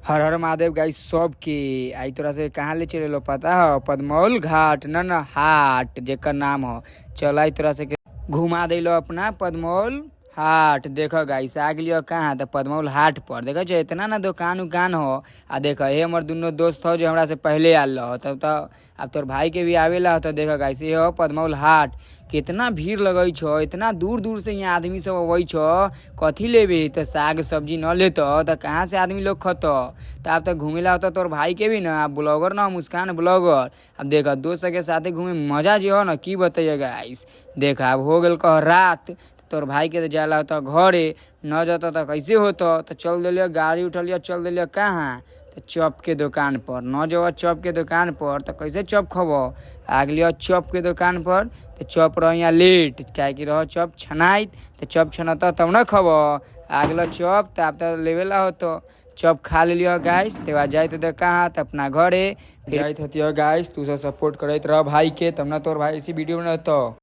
हर हर Mahadev guys सबके आई तोरा से कहाँ ले चले लो पता हो? पदमौल घाट न हाट जेकर नाम हो। चल आई तोरा से घुमा दिलो अपना पदमौल हाट। देखो गाइस आ गलियो कहाँ? तो पदमौल हाट पर देखो जो इतना ना दुकान उकान हो। आ देखो ये हमार दोनों दोस्त हो जो हमरा से पहले आल रहो तब तो अब तोर भाई के भी आवेला हो। तो देखो गाइस ये हो पदमौल हाट। कितना भीड़ लगई छो, इतना दूर दूर से यहाँ आदमी सब अवई छो। कथी लेबे? तो साग सब्जी न लेतो तो कहाँ से आदमी लोग खतो? तो अब तक घूमेला होता तोर भाई के भी ना ब्लॉगर ना मुस्कान ब्लॉगर। अब देखा दोस्त के साथे घूमे मजा जो हो ना की बताइए गाइस। देखा अब हो गल कह रात तोर भाई के तो जाला होता घरे न जाता तो कैसे होता? तो चल दिलियो गाड़ी उठलियो चल दिलियो कहाँ? तो चॉप के दुकान पर न जो चॉप के दुकान पर तो कैसे चॉप खबो? आ गलियो चॉप के दुकान पर तो चॉप रह यहाँ लेट क्या कि रह चॉप छनाइत तो चॉप छनता तब न खबो। आ गलो चॉप तो अब तो लेवेला हो तो चॉप खा लियो गाइस। ते बाद जाइत तो कहाँ? तो अपना घरे जाइत हतियो गाइस। तू सब सपोर्ट करत रह भाई के तब ना तोर भाई इसी वीडियो में रहतो।